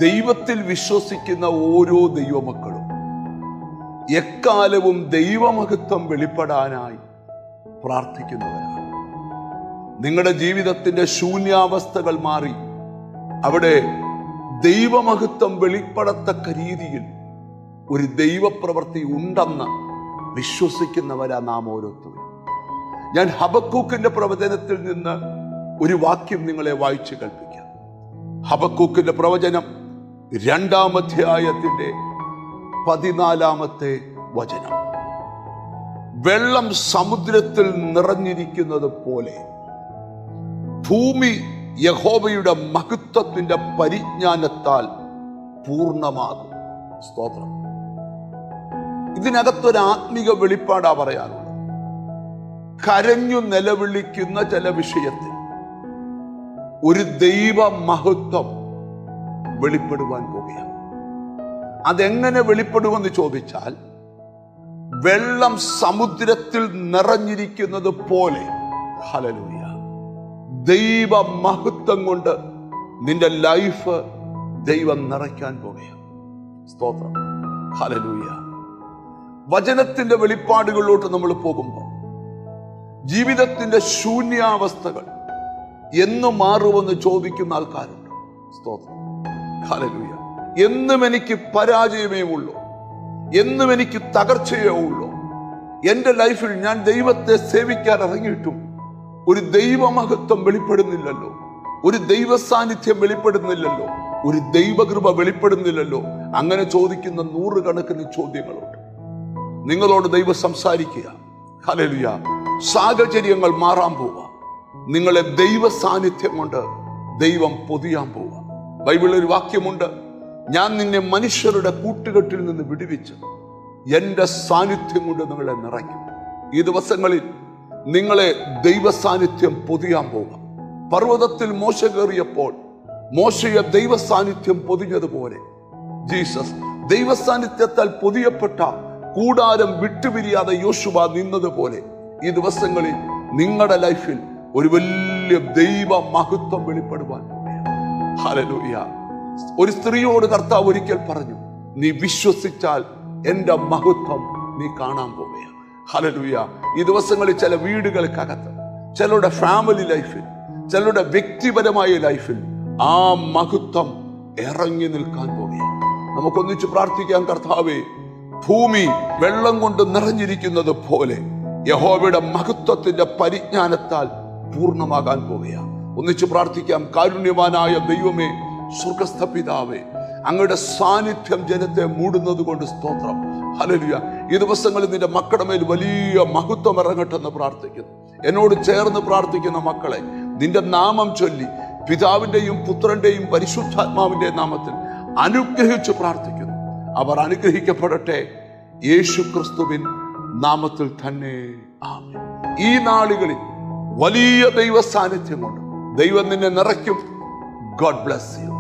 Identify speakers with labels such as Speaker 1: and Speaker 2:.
Speaker 1: ദൈവത്തിൽ വിശ്വസിക്കുന്ന ഓരോ ദൈവമക്കളും എക്കാലവും ദൈവമഹത്വം വെളിപ്പെടാനായി പ്രാർത്ഥിക്കുന്നവരാണ്. നിങ്ങളുടെ ജീവിതത്തിന്റെ ശൂന്യാവസ്ഥകൾ മാറി അവിടെ ദൈവമഹത്വം വെളിപ്പെടത്തക്ക രീതിയിൽ ഒരു ദൈവപ്രവൃത്തി ഉണ്ടെന്ന് വിശ്വസിക്കുന്നവരാ നാം ഓരോരുത്തരും. ഞാൻ ഹബക്കൂക്കിന്റെ പ്രവചനത്തിൽ നിന്ന് ഒരു വാക്യം നിങ്ങളെ വായിച്ചു കേൾപ്പിക്കാം. ഹബക്കൂക്കിന്റെ പ്രവചനം 2-ാം അധ്യായത്തിന്റെ 14-ാമത്തെ വചനം. വെള്ളം സമുദ്രത്തിൽ നിറഞ്ഞിരിക്കുന്നത് പോലെ ഭൂമി യഹോവയുടെ മഹത്വത്തിന്റെ പരിജ്ഞാനത്താൽ പൂർണ്ണമാകും. സ്തോത്രം. ഇതിനകത്തൊരു ആത്മീക വെളിപ്പാടാ പറയാനുള്ളത്. കരഞ്ഞു നിലവിളിക്കുന്ന ചില വിഷയത്തിൽ ഒരു ദൈവ മഹത്വം വെളിപ്പെടുവാൻ പോവുകയാണ്. അതെങ്ങനെ വെളിപ്പെടുമെന്ന് ചോദിച്ചാൽ, വെള്ളം സമുദ്രത്തിൽ നിറഞ്ഞിരിക്കുന്നത് പോലെ ഹല്ലേലൂയ ദൈവ മഹത്വം കൊണ്ട് നിന്റെ ലൈഫ് ദൈവം നിറയ്ക്കാൻ പോവുകയാണ്. സ്തോത്രം. ഹല്ലേലൂയ. വചനത്തിന്റെ വെളിപ്പാടുകളിലോട്ട് നമ്മൾ പോകുമ്പോൾ ജീവിതത്തിന്റെ ശൂന്യാവസ്ഥകൾ എന്ന് മാറുമെന്ന് ചോദിക്കുന്ന ആൾക്കാരുണ്ട്. സ്തോത്രം. ഹല്ലേലൂയ. എന്നും എനിക്ക് പരാജയമേ ഉള്ളൂ, എന്നും എനിക്ക് തകർച്ചയേ ഉള്ളൂ, എൻ്റെ ലൈഫിൽ ഞാൻ ദൈവത്തെ സേവിക്കാൻ ഇറങ്ങിയിട്ടും ഒരു ദൈവമഹത്വം വെളിപ്പെടുന്നില്ലല്ലോ, ഒരു ദൈവ സാന്നിധ്യം വെളിപ്പെടുന്നില്ലല്ലോ, ഒരു ദൈവകൃപ വെളിപ്പെടുന്നില്ലല്ലോ. അങ്ങനെ ചോദിക്കുന്ന നൂറുകണക്കിന് ചോദ്യങ്ങളുണ്ട്. നിങ്ങളോട് ദൈവം സംസാരിക്കുക. ഹല്ലേലൂയ. സാഹചര്യങ്ങൾ മാറാൻ പോവുക. നിങ്ങളെ ദൈവ സാന്നിധ്യം കൊണ്ട് ദൈവം പൊതിയാൻ പോവുക. ബൈബിളിൽ ഒരു വാക്യമുണ്ട്, ഞാൻ നിന്നെ മനുഷ്യരുടെ കൂട്ടുകെട്ടിൽ നിന്ന് വിടുവിച്ച് എൻ്റെ സാന്നിധ്യം കൊണ്ട് നിങ്ങളെ നിറയ്ക്കും. ഈ ദിവസങ്ങളിൽ നിങ്ങളെ ദൈവ സാന്നിധ്യം പൊതിയാൻ പോകാം. പർവ്വതത്തിൽ മോശ കയറിയപ്പോൾ മോശയെ ദൈവ സാന്നിധ്യം പൊതിഞ്ഞതുപോലെ ജീസസ് ദൈവ സാന്നിധ്യത്താൽ പൊതിയപ്പെട്ട കൂടാരം വിട്ടുപിരിയാതെ യോശുവ നിന്നതുപോലെ ഈ ദിവസങ്ങളിൽ നിങ്ങളുടെ ലൈഫിൽ ഒരു വലിയ ദൈവ മഹത്വം വെളിപ്പെടുവാൻ പോവുകയാണ്. ഹല്ലേലൂയ. ഒരു സ്ത്രീയോട് കർത്താവ് ഒരിക്കൽ പറഞ്ഞു, നീ വിശ്വസിച്ചാൽ എൻ്റെ മഹത്വം നീ കാണാൻ പോവുകയാണ്. ഹല്ലേലൂയ. ഈ ദിവസങ്ങളിൽ ചില വീടുകൾക്കകത്ത്, ചിലരുടെ ഫാമിലി ലൈഫിൽ, ചിലരുടെ വ്യക്തിപരമായ ലൈഫിൽ ആ മഹത്വം ഇറങ്ങി നിൽക്കാൻ പോവുകയാണ്. നമുക്കൊന്നിച്ച് പ്രാർത്ഥിക്കാം. കർത്താവേ, ഭൂമി വെള്ളം കൊണ്ട് നിറഞ്ഞിരിക്കുന്നത് പോലെ യഹോവയുടെ മഹത്വത്തിന്റെ പരിജ്ഞാനത്താൽ പൂർണ്ണമാകാൻ പോവുകയാണ്. ഒന്നിച്ച് പ്രാർത്ഥിക്കാം. കാരുണ്യവാനായ ദൈവമേ, സ്വർഗ്ഗസ്ഥ പിതാവേ, അങ്ങയുടെ സാന്നിധ്യം ജനത്തെ മൂടുന്നത് കൊണ്ട് സ്തോത്രം. ഹല്ലേലൂയ. ഈ ദിവസങ്ങളിൽ നിന്റെ മക്കളുടെ മേൽ വലിയ മഹത്വം ഇറങ്ങട്ടെ എന്ന് പ്രാർത്ഥിക്കുന്നു. എന്നോട് ചേർന്ന് പ്രാർത്ഥിക്കുന്ന മക്കളെ നിന്റെ നാമം ചൊല്ലി പിതാവിന്റെയും പുത്രന്റെയും പരിശുദ്ധാത്മാവിന്റെ നാമത്തിൽ അനുഗ്രഹിച്ച് പ്രാർത്ഥിക്കുന്നു. അവർ അനുഗ്രഹിക്കപ്പെടട്ടെ യേശു ക്രിസ്തുവിൻ നാമത്തിൽ തന്നെ. ആമേൻ. ഈ നാളുകളിൽ വലിയ ദൈവ സാന്നിധ്യം കൊണ്ട് ദൈവം നിന്നെ നിറയ്ക്കും. God bless you.